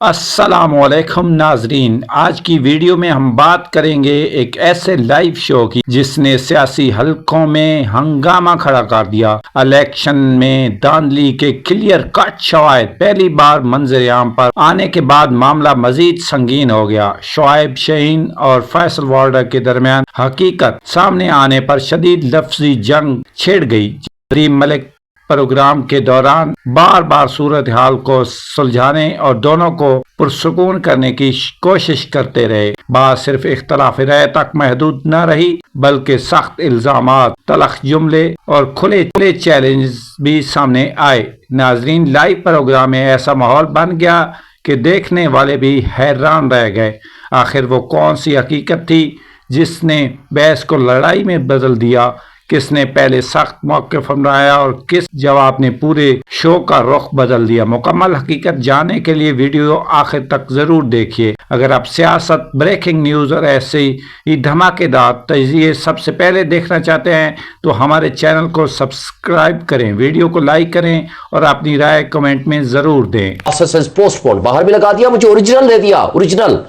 अस्सलामुअलैकुम नाजरीन, आज की वीडियो में हम बात करेंगे एक ऐसे लाइव शो की जिसने सियासी हलकों में हंगामा खड़ा कर दिया। इलेक्शन में धांधली के क्लियर कट शवाहिद पहली बार मंजर-ए-आम पर आने के बाद मामला मजीद संगीन हो गया। शुआइब शाहीन और फैसल वार्डर के दरमियान हकीकत सामने आने पर शदीद लफ्जी जंग छिड़ गई। रीम मलिक प्रोग्राम के दौरान बार बार सूरत हाल को सुलझाने और दोनों को पुरसुकून करने की कोशिश करते रहे। बात सिर्फ इख्तलाफ राय तक महदूद न रही बल्कि सख्त इल्जामात, तलख जुमले और खुले चैलेंज भी सामने आए। नाजरीन, लाइव प्रोग्राम में ऐसा माहौल बन गया कि देखने वाले भी हैरान रह गए। आखिर वो कौन सी हकीकत थी जिसने बहस को लड़ाई में बदल दिया? किसने पहले सख्त मौक़िफ़ अपनाया और किस जवाब ने पूरे शो का रुख बदल दिया? मुकम्मल हकीकत जानने के लिए वीडियो आखिर तक ज़रूर देखिए। अगर आप सियासत, ब्रेकिंग न्यूज़ और ऐसे ही धमाकेदार तजिए सबसे पहले देखना चाहते हैं तो हमारे चैनल को सब्सक्राइब करें, वीडियो को लाइक करें और अपनी राय कमेंट में ज़रूर दें। पोस्टपोन बाहर भी लगा दिया, मुझे ओरिजिनल दे दिया। ओरिजिनल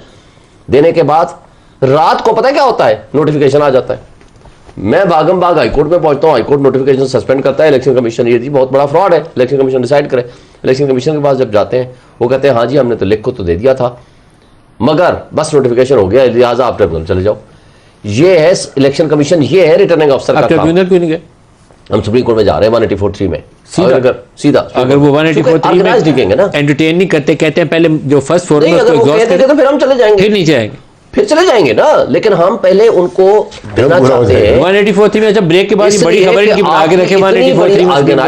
देने के बाद रात को पता है क्या होता है, नोटिफिकेशन आ जाता है। मैं भागम भाग हाईकोर्ट में पहुंचता हूं, हाईकोर्ट नोटिफिकेशन सस्पेंड करता है। इलेक्शन कमीशन ये जी बहुत बड़ा फ्रॉड है, इलेक्शन कमीशन डिसाइड करे। इलेक्शन कमीशन के पास जब जाते हैं वो कहते हैं हाँ जी हमने तो लिख को तो दे दिया था मगर बस नोटिफिकेशन हो गया, लिहाजा आप ट्रिब्यूनल चले जाओ। ये है इलेक्शन कमीशन, ये है रिटर्निंग अफसर का काम। क्यों नहीं गए? हम सुप्रीम कोर्ट में जा रहे हैं 184(3) में। सीधा अगर वो 184(3) में लिखेंगे ना, एंटरटेन नहीं करते, कहते हैं पहले जो फर्स्ट फोरम है उसको एग्जॉस्ट करें, तो फिर हम चले जाएंगे। फिर नहीं जाएंगे, फिर चले जाएंगे ना, लेकिन हम पहले उनको देना चाहते हैं। 184(3) में जब ब्रेक के बाद बड़ी खबर इनकी आगे रखे 184(3) में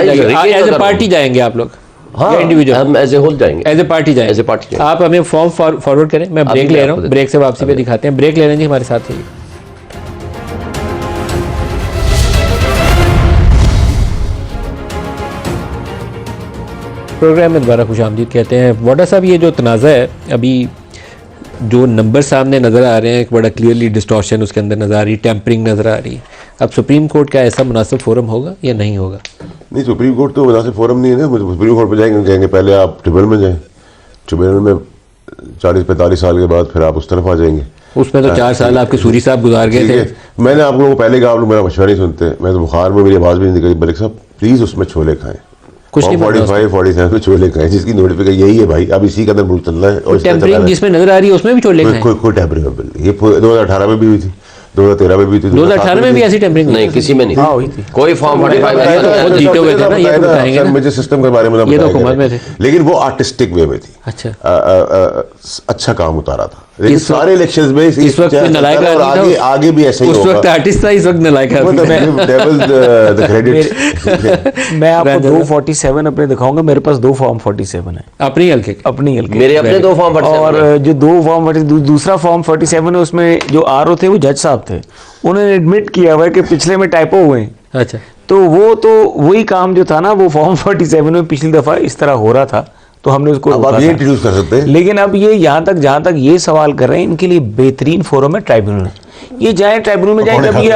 एज ए पार्टी जाएंगे आप लोग। हाँ, हम एज ए होल जाएंगे, एज ए पार्टी जाएंगे, एज ए पार्टी। आप हमें फॉर्म फॉरवर्ड करें, मैं ब्रेक ले रहा हूँ, ब्रेक से वापसी पे दिखाते हैं। ब्रेक ले रहे हैं जी, हमारे साथ रहिए। प्रोग्राम में दोबारा खुश आमदीद कहते हैं। वाडा साहब, ये जो तनाज़ा है, अभी जो नंबर सामने नज़र आ रहे हैं, एक बड़ा क्लियरली डिस्टॉर्शन उसके अंदर नज़र आ रही है, टेम्परिंग नज़र आ रही है। अब सुप्रीम कोर्ट का ऐसा मुनासिब फोरम होगा या नहीं होगा? नहीं, सुप्रीम कोर्ट तो मुनासिब फोरम नहीं है ना। सुप्रीम कोर्ट पर जाएंगे, कहेंगे पहले आप ट्रिब्यूनल में जाएं, ट्रिब्यूनल में 40-45 साल के बाद फिर आप उस तरफ आ जाएंगे। उसमें तो 4 साल आपके सूरी साहब गुजार गए थे। मैंने आप लोगों को पहले कहा, आप लोग मेरा मशवरा नहीं सुनते। मैं तो बुखार में, मेरी आवाज़ भी नहीं निकली। मलिक साहब प्लीज़ उसमें छोले खाएं, कुछ 45-47 में छोले खाएं, जिसकी नोटिफिकेशन यही है भाई। अब इसी का अंदर मुल्क चल रहा है और टेम्परिंग जिसमें नजर आ रही है उसमें भी छोले खाएं। कोई टेम्परिंग नहीं। ये 2018 में भी हुई थी, 2013 में भी थी, 2018 में भी ऐसी टेम्परिंग नहीं, किसी में नहीं हुई थी। कोई फॉर्म 45 जीते हुए थे ना, ये तो बताएंगे ना, मुझे सिस्टम के बारे में ये तो हुकूमत में थे, लेकिन वो आर्टिस्टिक वे में थी। अच्छा, अच्छा काम उतारा था। लेकिन सारे इलेक्शंस में इस वक्त नलायक आगे भी ऐसे ही होगा। उस वक्त आर्टिस्ट था, इस वक्त नलायक है। मैं आपको 247 अपने दिखाऊंगा। मेरे पास 2 फॉर्म 47 है अपनी हल्के, मेरे अपने 2 फॉर्म 47 और जो 2 फॉर्म दूसरा फॉर्म 47 है उसमें जो आरओ थे वो जज साहब थे, उन्होंने एडमिट किया हुआ है कि पिछले में टाइपो हुए हैं। अच्छा, तो वही काम जो था ना, वो फॉर्म 47 में पिछली दफा इस तरह हो रहा था, तो हमने उसको अब आप ये इंट्रोड्यूस कर सकते हैं। लेकिन अब ये जहाँ तक ये सवाल कर रहे हैं, इनके लिए बेहतरीन फोरम है ट्राइब्यूनल। ये जाए ट्राइब्यूनल में जाए, जब ये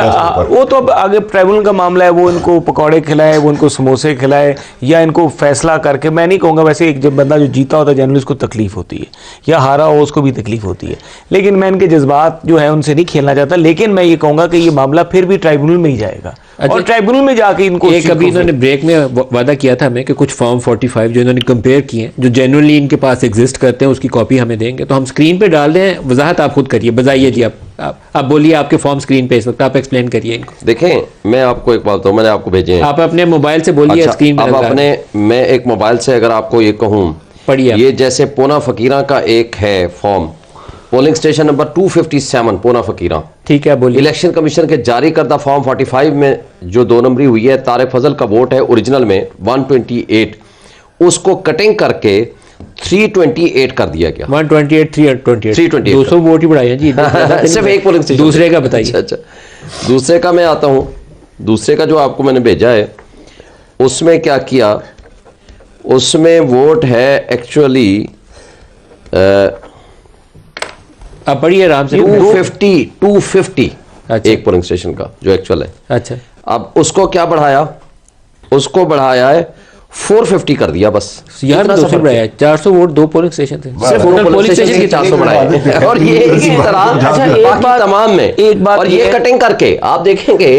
वो तो अब आगे ट्राइब्यूनल का मामला है, वो इनको पकौड़े खिलाए, वो इनको समोसे खिलाए, या इनको फैसला करके, मैं नहीं कहूँगा, वैसे एक जब बंदा जो जीता होता है जनरली उसको तकलीफ होती है, या हारा हो उसको भी तकलीफ होती है, लेकिन मैं इनके जज्बात जो है उनसे नहीं खेलना चाहता। लेकिन मैं ये कहूँगा कि ये मामला फिर भी ट्राइब्यूनल में ही जाएगा, और ट्राइब्यूनल में जाके इनको एक अभी इन्होंने ब्रेक में वादा किया था हमें कि कुछ फॉर्म 45 जो इन्होंने कंपेयर किए, जो जेन्युइनली इनके पास एग्जिस्ट करते हैं, उसकी कॉपी हमें देंगे, तो हम स्क्रीन पे डाल दें। वजाहत आप खुद करिए, बताइए जी, आप बोलिए, आपके फॉर्म स्क्रीन पे इस वक्त, आप एक्सप्लेन करिए इनको। देखें, मैं आपको एक बात बताऊं, मैंने आपको भेजे हैं, आप अपने मोबाइल से बोलिए। अच्छा, स्क्रीन आप अपने, मैं एक मोबाइल से अगर आपको ये कहूँ, पढ़िए। ये जैसे पूना फकीरा का एक है form, polling station number 257 Poona Fakira, ठीक है, बोलिए। इलेक्शन कमीशन के जारी करदा फॉर्म 45 में जो 2 नंबरी हुई है, तारिक फजल का वोट है ओरिजिनल में 128, उसको कटिंग करके 328 कर दिया गया। 128 328 200 वोट ही बढ़ाए हैं जी। सिर्फ एक पोलिंग स्टेशन। दूसरे का बताइए। अच्छा, दूसरे का मैं आता हूँ। दूसरे का जो आपको मैंने भेजा है, उसमें क्या किया, उसमें वोट है एक्चुअली, आप पढ़िए आराम से। 250 अच्छा, एक पोलिंग स्टेशन का जो एक्चुअल है। अच्छा, अब उसको क्या बढ़ाया, उसको बढ़ाया है 450 कर दिया बस। यार इतना 200 सा बढ़ाया है, 400 वोट 2 पोलिंग स्टेशन थे, सिर्फ टोटल पोलिंग स्टेशन के 400 बढ़ाए और ये इसी तरह अच्छा, एक बाकी बात- तमाम में एक बात और ये ये है- कटिंग करके आप देखेंगे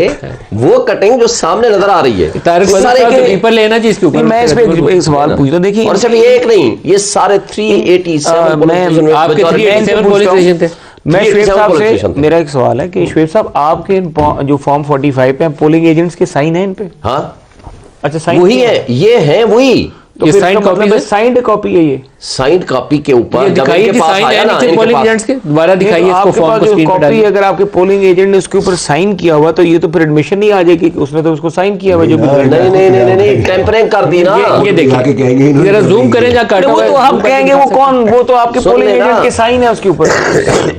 वो कटिंग जो सामने नजर आ रही है तारिक फजल सारे साहब के- के पेपर लेना जी इसके ऊपर। मैं इस पे एक सवाल पूछता हूं, देखिए और सिर्फ ये एक नहीं, ये सारे 387 मैं- आपके 387 पोलिंग स्टेशन थे। मैं शुएब 387 साहब पोलिंग से स्टेशन थे। मेरा एक सवाल है कि शुएब साहब आपके जो फॉर्म 45 पे पोलिंग एजेंट्स के साइन है इन पे? हाँ अच्छा, साइन वही है, ये है वही तो ये फिर signed इसका copy मतलब है? साइंड कॉपी है ये? साइंड कॉपी के ऊपर ये जब दिखाइए इनके कि पास साइन आया है ना, नीचे इनके पोलिंग पास- एजेंट्स के, दोबारा दिखाइए नहीं, इसको आपके फॉर्म पास को जो स्क्रीन पे कॉपी डालिए। अगर आपके पोलिंग एजेंट ने उसके ऊपर साइन किया हुआ तो ये तो फिर एडमिशन नहीं आ जाएगी कि उसने तो उसको साइन किया हुआ जो भी नहीं टेम्परिंग कर दी ना। ये देखिए जरा जूम करें जहाँ काटा वो हुआ है, तो आप zoom करके कहेंगे दिखा वो सकते हैं। कौन, वो तो आपके सुन पोलिंग लेना। एजेंट के साइन है उसके ऊपर।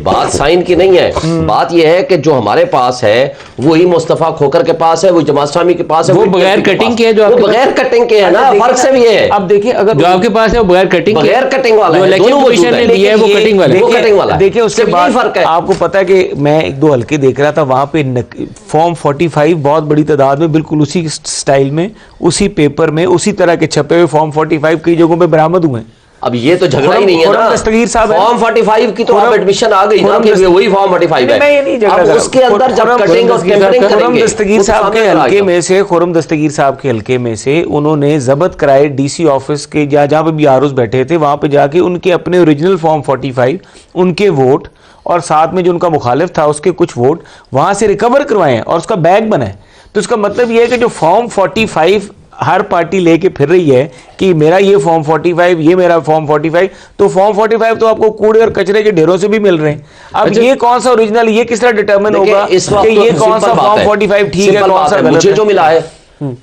बात साइन की नहीं है, बात यह है कि जो हमारे पास है वही मुस्तफा खोकर के पास है, वो जमात इस्लामी के पास है, वो वही बगैर TLP के कटिंग पास। के है जो वो आपके बगैर कटिंग के है ना, फर्क से भी है। अब देखिए अगर जो आपके पास है वो बगैर कटिंग के, बगैर कटिंग वाला जो है, इलेक्शन दोनों मौजूद कमीशन ने है। दिया है वो ये- कटिंग वाला है। वो कटिंग वाला है। देखिए उसके सिर्फ यही बाद फर्क है। आपको पता है कि मैं एक दो हल्के देख रहा था वहां पे फॉर्म 45 बहुत बड़ी तादाद में बिल्कुल उसी स्टाइल में, उसी पेपर में, उसी तरह के छपे हुए फॉर्म 45 कई जगहों पे बरामद हुए हैं। अब ये तो झगड़ा ही नहीं है खुर्रम ना। दस्तगीर साहब है। फॉर्म 45 की तो आप खुर्रम- एडमिशन आ गई ना खुर्रम कि दस्त- वही फॉर्म 45 है। मैं ये नहीं झगड़ा अब कर रहा। उसके अंदर जब खुर्रम कटिंग और दस्तगीर टेम्परिंग साहब- खुर्रम करेंगे, दस्तगीर वो तो साहब सामने के आ हल्के जाएगा। में से, खुर्रम दस्तगीर साहब के हल्के में से उन्होंने जब्त कराए डीसी ऑफिस के जहां पे भी आरोज बैठे थे वहां पे जाके उनके अपने ओरिजिनल फॉर्म 45 उनके वोट और साथ में जो उनका मुखालिफ था उसके कुछ वोट वहां से रिकवर करवाए हैं और उसका बैग बना है। तो इसका मतलब ये है कि जो फॉर्म 45 हर पार्टी लेके फिर रही है कि मेरा ये फॉर्म 45, ये मेरा फॉर्म 45, तो फॉर्म 45 तो आपको कूड़े और कचरे के ढेरों से भी मिल रहे हैं। अब अच्छा, ये कौन सा ओरिजिनल, ये किस तरह डिटरमिन देखिए, होगा इस वक्त कि तो ये कौन सिंपल सा बात फॉर्म है। 45 ठीक है, सिंपल कौन बात सा है। गलत मुझे है? जो मिला है,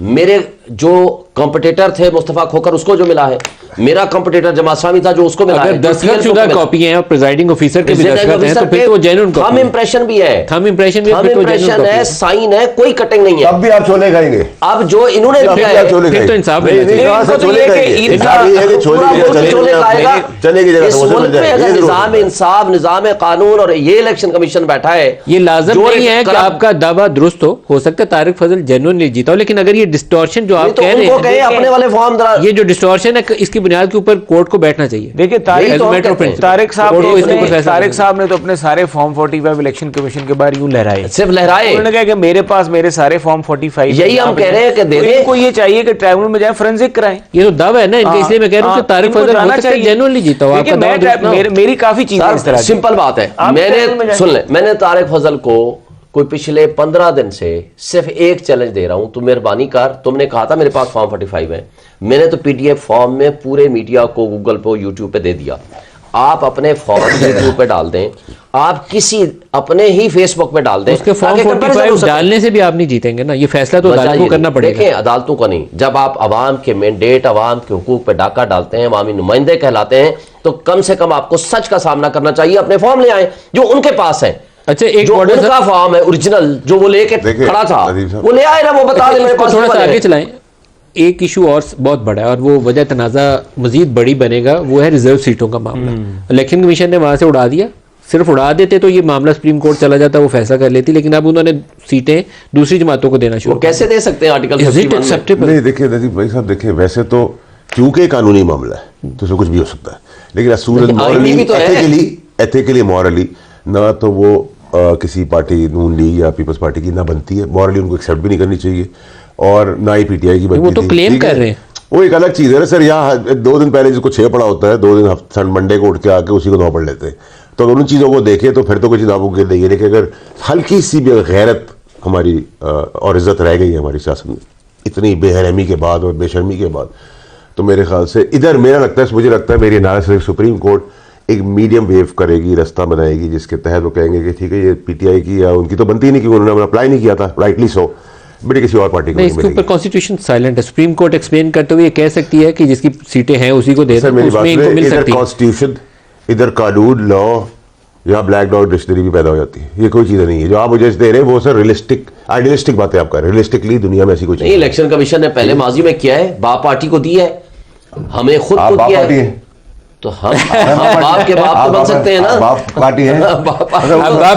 मेरे जो कॉम्पिटिटर थे मुस्तफा खोकर उसको जो मिला है, मेरा कॉम्पिटिटर जमात इस्लामी था जो उसको मिला अगर है, दस्तखत शुदा कॉपी है और प्रिजाइडिंग ऑफिसर के भी दस्तखत हैं तो फिर तो वो जेन्युइन थंब कॉपी है। इंप्रेशन भी है, थंब इंप्रेशन भी है, थंब फिर तो जेन्युइन इंप्रेशन कॉपी है, है। साइन है, कोई कटिंग नहीं है। तब भी आप छोले खाएंगे। अब जो इन्होंने तब दिया भी आप है, छोले फिर तो खाएंगे। इंसाफ नहीं, मिलना नहीं, चाहिए। कहाँ से इनको तो छोले ये कि खाएंगे? इनका इंसाफ ये है कि छोले पूरा की मुल्क जगह छोले खाएगा। चने की जगह इस समोसे मुल्क मिल में जाएंगे। अगर ये जरूर निजाम होता है। इंसाफ, निजाम कानून और ये इलेक्शन कमीशन बैठा है, ये लाजम जो नहीं है कि करप्ट- आपका दावा दुरुस्त हो सकता है तारिक फजल जेन्युइनली जीता हो, लेकिन अगर ये डिस्टॉर्शन जो नहीं आप तो कह रहे उनको हैं, कहे अपने वाले फॉर्म ये जो डिस्टॉर्शन है इसकी बुनियाद के ऊपर कोर्ट को बैठना चाहिए। देखिए यही तो हम कहते हैं। तारिक साहब कोर्ट को ने इसके ऊपर फैसला तारिक करना साहब ने तो अपने सारे फॉर्म 45 इलेक्शन कमीशन के बाहर यूं लहराए। सिर्फ लहराए। उन्होंने कहा कि मेरे पास मेरे सारे फॉर्म 45 यही हम कह रहे हैं कि दे तो दे। इनको ये चाहिए कि ट्राइब्यूनल में जाए फोरेंसिक कराएं। ये तो दावा है ना इनका, इसलिए मैं कह रहा हूँ कि तारिक इनको फजल हो जाना सकता है चाहिए। जेन्युइनली जीता हो। देखिए, आपका दावा दुरुस्त ना हो। मेरी काफी चीजें इस तरह की। सिंपल बात है, आप ट्राइब्यूनल में मैंने जाएं। सुन ले, मैंने तारिक फजल को कोई पिछले 15 दिन से सिर्फ एक चैलेंज दे रहा हूं, तू मेहरबानी कर, तुमने कहा था मेरे पास फॉर्म 45 है, मैंने तो पीडीएफ फॉर्म में पूरे मीडिया को गूगल पे यूट्यूब पे दे दिया। आप अपने फॉर्म यूट्यूब पे डाल दें, आप किसी अपने ही फेसबुक पे डाल दें, उसके फॉर्म ताकि comparison हो 45 सके। डालने से भी आप नहीं जीतेंगे ना, ये फैसला तो अदालत को करना पड़ेगा। देखें, अदालतों का नहीं, जब आप अवाम के मैंडेट, अवाम के हुकूक पे डाका डालते हैं, अवामी नुमाइंदे कहलाते हैं, तो कम से कम आपको सच का सामना करना चाहिए। अपने फॉर्म ले आए जो उनके पास है। अच्छा, एक जो मॉडल उनका फॉर्म है ओरिजिनल, जो वो लेके देखिए, खड़ा था, अजीब साहब। वो ले आए ना, वो बता दे मेरे इसको पास थोड़ा सा वाले आगे हैं। चलाएं। एक इशू और बहुत बड़ा है और वो वजह तनाज़ा मजीद बड़ी बनेगा, वो है रिजर्व सीटों का मामला। इलेक्शन कमीशन ने वहां से उड़ा दिया, सिर्फ उड़ा देते तो ये मामला सुप्रीम कोर्ट चला जाता, वो फैसला कर लेती, लेकिन अब उन्होंने सीटें दूसरी जमातों को देना वो शुरू कैसे दे सकते हैं आर्टिकल Is it 51 में? acceptable? नहीं, देखिए नजीब भाई साहब, देखिए वैसे तो क्योंकि कानूनी मामला है तो उसमें कुछ भी हो सकता है, लेकिन असूलन लेकिन आईनी भी तो है। एथिकली मॉरली ना तो वो किसी पार्टी नून लीग या पीपल्स पार्टी की ना बनती है, मॉरली उनको एक्सेप्ट भी नहीं करनी चाहिए, और ना ही पीटीआई की बनती वो तो थी, claim ठीक है? कर रहे हैं। वो एक अलग चीज़ है ना सर। यहाँ 2 दिन पहले जिसको 6 पड़ा होता है, 2 दिन मंडे को उठ के आके उसी को 9 पढ़ लेते हैं। तो अगर उन चीज़ों को देखें तो फिर तो कुछ नामुमकिन नहीं है, लेकिन अगर हल्की सी भी गैरत हमारी और इज्जत रह गई है हमारी सियासत में इतनी बेरहमी के बाद और बेशर्मी के बाद, तो मेरे ख्याल से इधर मेरा लगता है, मुझे लगता है मेरी एनालिसिस सुप्रीम कोर्ट एक मीडियम वेव करेगी, रास्ता बनाएगी जिसके तहत वो कहेंगे कि ठीक है ये पीटीआई की या उनकी तो बनती ही नहीं, क्योंकि उन्होंने अप्लाई नहीं किया था, राइटली सो, बट किसी और पार्टी को नहीं, नहीं इसके ऊपर मिलेगी। कॉन्स्टिट्यूशन साइलेंट है। सुप्रीम कोर्ट एक्सप्लेन करते हुए ये कह सकती है कि जिसकी सीटें हैं उसी को दे सर दो, मेरी बात उसमें इनको सुनिए, मिल इधर सकती है। कॉन्स्टिट्यूशन, इधर कानून, लॉ, यहाँ ब्लैक डॉग डिक्शनरी भी पैदा हो जाती है। ये कोई चीज़ नहीं है जो आप मुझे दे रहे हैं, वो सर रियलिस्टिक आइडियलिस्टिक बातें आप कर रहे हैं। रियलिस्टिकली दुनिया में ऐसी कुछ नहीं, नहीं है। इलेक्शन कमीशन ने पहले माजी में किया है, बाप पार्टी को दी है, हमें खुद आप को बाप दिया पार्टी है, हैं। तो हम बाप के बाप तो बन सकते हैं ना। बाप पार्टी है। अब बाप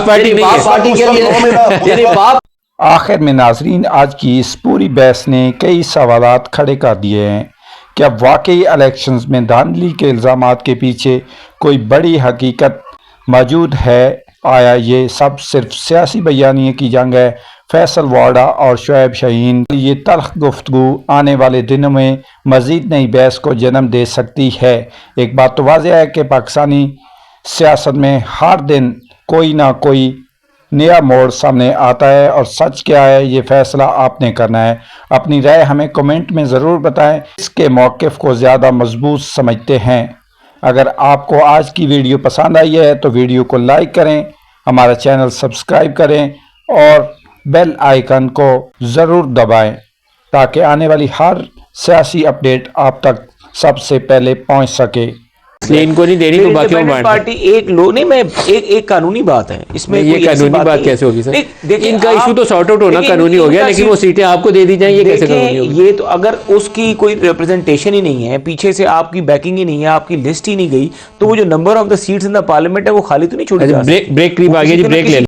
पार्टी नहीं बाप है। पार्टी के लिए यानी बाप आखिर में नाजरीन, आज की इस पूरी बहस ने कई सवालात खड़े कर दिए हैं। क्या वाकई इलेक्शंस में धांधली के इल्ज़ामात के पीछे कोई बड़ी हकीकत मौजूद है? आया ये सब सिर्फ सियासी बयानिए की जंग है? फैसल वाडा और शुएब शाहीन ये तल्ख गुफ्तगू आने वाले दिनों में मज़ीद नई बहस को जन्म दे सकती है। एक बात तो वाज़ेह है कि पाकिस्तानी सियासत में हर दिन कोई ना कोई नया मोड़ सामने आता है, और सच क्या है ये फैसला आपने करना है। अपनी राय हमें कमेंट में ज़रूर बताएं। इसके मौक़िफ़ को ज़्यादा मजबूत समझते हैं। अगर आपको आज की वीडियो पसंद आई है तो वीडियो को लाइक करें, हमारा चैनल सब्सक्राइब करें और बेल आइकन को ज़रूर दबाएं ताकि आने वाली हर सियासी अपडेट आप तक सबसे पहले पहुंच सके। इसलिए इनको नहीं देनी तो बाकी इंडिपेंडेंट पार्टी एक लो नहीं, मैं एक कानूनी बात है इसमें। ये कोई ऐसी कानूनी बात नहीं। कैसे होगी सर? देखिए इनका इशू तो सॉर्ट आउट होना कानूनी हो गया, लेकिन वो सीटें आपको दे दी जाएं, ये कैसे कानूनी होगी? ये तो अगर उसकी कोई रिप्रेजेंटेशन ही नहीं है, पीछे से आपकी बैकिंग ही नहीं है, आपकी लिस्ट ही नहीं गई, तो वो जो number of the seats in the parliament है वो खाली तो नहीं छोड़ी जा सकती। ब्रेक करीब आ गया जी, ब्रेक ले